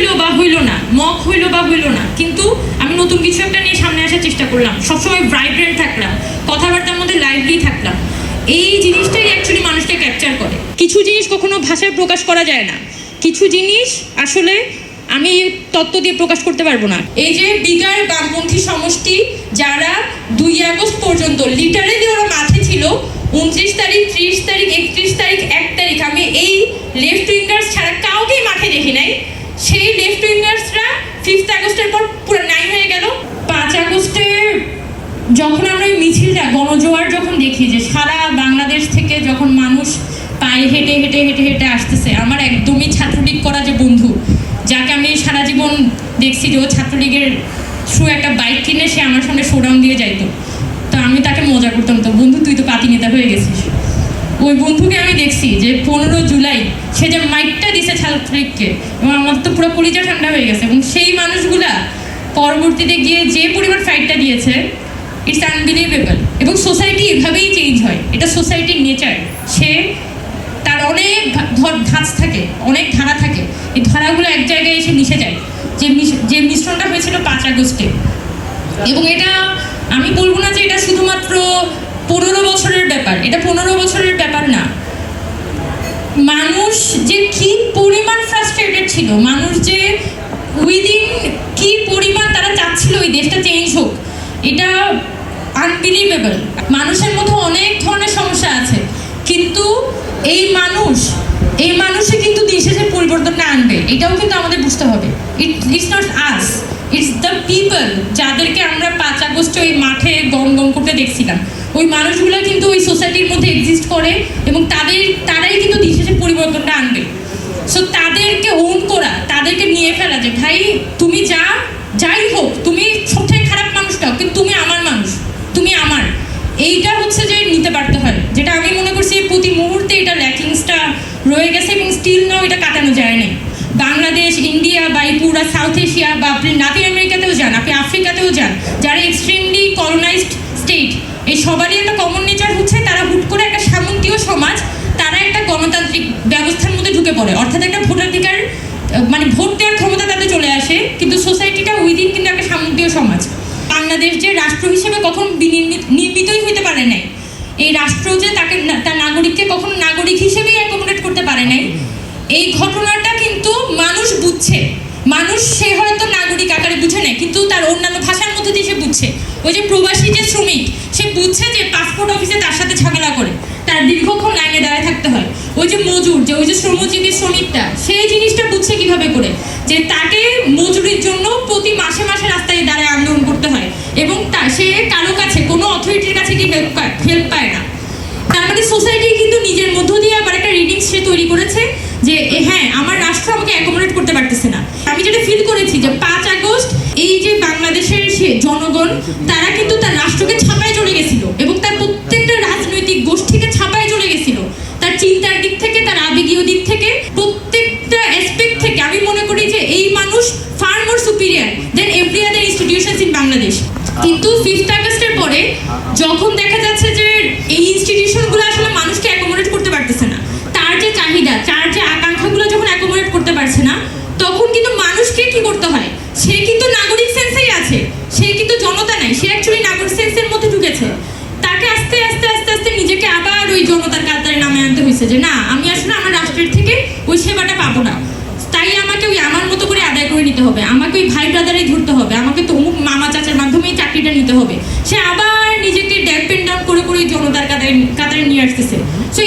হইলো বা হইলো না, মক হইলো বা হইলো না, কিন্তু আমি নতুন কিছু একটা নিয়ে সামনে আসার চেষ্টা করলাম, সবসময় ভাইব্রেন্ট থাকলাম, কথাবার্তার মধ্যে লাইভলি থাকলাম। এই জিনিসটাই অ্যাকচুয়ালি মানুষকে ক্যাপচার করে। কিছু জিনিস কখনো ভাষায় প্রকাশ করা যায় না, কিছু জিনিস আসলে আমি তত্ত্ব দিয়ে প্রকাশ করতে পারবো না। এই যে বিগার বামপন্থী সমষ্টি যারা 2 আগস্ট পর্যন্ত লিটারেলি ওরা মাঠে ছিল, 29 তারিখ, 30 তারিখ, 31 তারিখ, 1 তারিখ আমি এই লেফট উইঙ্গার্স ছাড়া কাউকেই মাঠে দেখি নাই। সেই লেফট উইঙ্গার্সরা 5 আগস্টের পর পুরো নাই হয়ে গেল। 5 আগস্টে যখন আমরা ওই মিছিলটা গণজোয়ার যখন দেখি যে সারা বাংলাদেশ থেকে যখন মানুষ পায়ে হেঁটে হেঁটে হেঁটে হেঁটে আসতেছে, আমার একদমই ছাত্রলীগ করা যে বন্ধু, যাকে আমি সারা জীবন দেখছি যে ও ছাত্রলীগের থ্রু একটা বাইক কিনে সে আমার সামনে শোডাউন দিয়ে যাইতো, তো আমি তাকে মজা করতাম, তো বন্ধু তুই তো পাতি নেতা হয়ে গেছিস। ওই বন্ধুকে আমি দেখছি যে 15 জুলাই সে যে মাইকটা দিছে ছাত্রলীগকে, এবং আমার তো পুরো কলিজা ঠান্ডা হয়ে গেছে। এবং সেই মানুষগুলা পরবর্তীতে গিয়ে যে পরিমাণ ফাইটটা দিয়েছে, ইটস আনবিলিভেবল। এবং সোসাইটি এভাবেই চেঞ্জ হয়, এটা সোসাইটির নেচার। সে তার অনেক ধাঁচ থাকে, অনেক ধারা থাকে, এই ধারাগুলো এক জায়গায় এসে মিশে যায়, যে মিশ্রণটা হয়েছিল 5 আগস্টে। এবং এটা আমি বলবো না যে এটা শুধুমাত্র 15 বছরের ব্যাপার, এটা 15 বছরের ব্যাপার না। মানুষ যে কি পরিমাণ ফ্রাস্ট্রেটেড ছিল, মানুষ যে উইদিন কি পরিমাণ তারা চাচ্ছিল ওই দেশটা চেঞ্জ হোক, এটা আনবিলিভেবল। মানুষের মধ্যে অনেক ধরনের সমস্যা আছে, কিন্তু এই মানুষে কিন্তু দিন শেষে পরিবর্তনটা আনবে, এটাও কিন্তু আমাদের বুঝতে হবে। It's not us, it's the people যাদেরকে আমরা 5 আগস্টে ওই মাঠে গম গম করতে দেখছিলাম। ওই মানুষগুলো কিন্তু ওই সোসাইটির মধ্যে এক্সিস্ট করে, এবং তারাই কিন্তু দিন শেষে পরিবর্তনটা আনবে। সো তাদেরকে ওন করা, তাদেরকে নিয়ে ফেলা যে ভাই তুমি যাই হোক, তুমি সবথেকে খারাপ মানুষটাও, কিন্তু তুমি আমার মানুষ, তুমি আমার, এইটা হচ্ছে যে নিতে পারতে হয়। যেটা আমি মনে করছি প্রতি মুহূর্তে এটা ল্যাকিংসটা রয়ে গেছে, এবং স্টিল নাও এটা কাটানো যায় না। বাংলাদেশ, ইন্ডিয়া বা পুরা সাউথ এশিয়া বা আপনি লাতিন আমেরিকাতেও যান, আপনি আফ্রিকাতেও যান, যারা এক্সট্রিমলি কলোনাইজড স্টেট, এই সবারই একটা কমন নেচার হচ্ছে তারা হুট করে একটা সামন্তীয় সমাজ, তারা একটা গণতান্ত্রিক ব্যবস্থার মধ্যে ঢুকে পড়ে, অর্থাৎ একটা ভোটাধিকার মানে ভোট দেওয়ার ক্ষমতা তাদের চলে আসে, কিন্তু সোসাইটিটা উইদিন কিন্তু একটা সামন্তীয় সমাজ। বাংলাদেশ যে রাষ্ট্র হিসেবে কখন নির্মিতই হইতে পারে নাই, এই রাষ্ট্র যে তাকে তার নাগরিককে কখনো নাগরিক হিসেবেই অ্যাকোমোডেট করতে পারে নাই, এই ঘটনাটা কিন্তু মানুষ বুঝছে। মানুষ সে হয়তো নাগরিক আকারে বুঝে নেয়, কিন্তু তার অন্যান্য ভাষার মধ্যে দিয়ে সে বুঝছে। ওই যে প্রবাসী যে শ্রমিক, সে বুঝছে যে পাসপোর্ট অফিসে তার সাথে ঝামেলা করে তার দীর্ঘক্ষণ লাইনে দাঁড়ায় থাকতে হয়। ওই যে মজুর, যে ওই যে শ্রমজীবী শ্রমিকটা, সেই জিনিসটা বুঝছে কিভাবে করে, যে তাকে মজুরির জন্য প্রতি মাসে মাসে রাস্তায় দাঁড়ায় আন্দোলন করতে হয়, এবং সে কারো কাছে কোনো অথরিটির কাছে কি হেল্প পায় না। তার মানে সোসাইটি কিন্তু নিজের মধ্য দিয়ে আবার একটা রিডিংস সে তৈরি করেছে যে হ্যাঁ আমার রাষ্ট্র আমাকে অ্যাকোমোডেট করতে পারতেছে না। আমি যেটা ফিল করেছি যে 5 আগস্ট এই যে বাংলাদেশের সে জনগণ, তারা কিন্তু তার রাষ্ট্রকে ছাপায় চলে গেছিল, এবং তার প্রত্যেকটা রাজনৈতিক গোষ্ঠীকে ছাপায় চলে গেছিল, তার চিন্তার দিক থেকে, তার আবেগীয় দিক থেকে, প্রত্যেকটা অ্যাসপেক্ট থেকে। আমি মনে করি যে এই মানুষ far more superior than every other institutions in Bangladesh. কিন্তু 5 আগস্টের পরে যখন দেখা যাচ্ছে যে এই ইনস্টিটিউশনগুলো আসলে মানুষকে অ্যাকোমোডেট করতে পারতেছে না, তার যে চাহিদা, তার যে আকাঙ্ক্ষাগুলো যখন অ্যাকোমোডেট করতে পারছে না, তখন কিন্তু মানুষকে কি করতে হয়, সে কিন্তু নাগরিক সেন্সেই আছে, সে কিন্তু জনতা নাই, সে অ্যাকচুয়ালি নাগরিক সেন্সের মধ্যে ঢুকেছে। তাকে আস্তে আস্তে আস্তে আস্তে নিজেকে আবার ওই জনতার কাতারে নামে আনতে হয়েছে যে না, আমি আসলে আমার রাষ্ট্রের থেকে ওই সেবাটা পাবো না, তাই আমাকে ওই আমার মতো করে আদায় করে নিতে হবে, আমাকে ওই ভাই ব্রাদারেই ধরতে হবে, আমাকে তো অমুক মামা চাচার মাধ্যমে এই চাকরিটা নিতে হবে। সে আবার নিজেকে ডেপেন্ড ডাউন করে করে জনতার কাতারে নিয়ে আসতেছে। So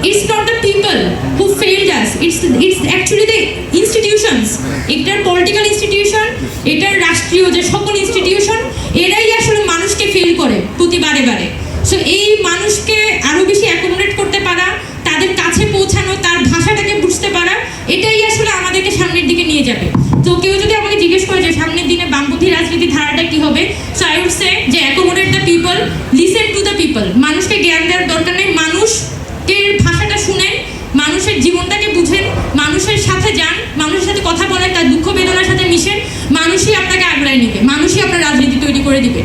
it's not the people who failed us, it's actually the institutions. এটার পলিটিক্যাল ইনস্টিটিউশন, এটার রাষ্ট্রীয় যে সকল ইনস্টিটিউশন, এরাই আসলে মানুষকে ফেল করে প্রতিবারে বারে। সো এই মানুষকে আরো বেশি অ্যাকোমোডেট করতে পারা, তাদের কাছে পৌঁছানো, তার ভাষাটাকে বুঝতে পারা, এটাই আসলে আমাদেরকে সামনের দিকে নিয়ে যাবে। তো কেউ যদি আমাকে জিজ্ঞেস করে যে সামনের দিনে বামপন্থী রাজনীতি ধারাটা কি হবে, সো আই উড সে যে accommodate the people, listen to the people. মানুষকে জ্ঞান দেওয়ার দরকার নেই, মানুষকে ভাষাটা শুনেন, মানুষের জীবনটাকে বুঝেন, মানুষের সাথে যান, মানুষের সাথে কথা বলেন, তার দুঃখ বেদনার সাথে মিশেন, মানুষই আপনাকে আগলায় নেবে, মানুষই আপনার রাজনীতি তৈরি করে দিবে।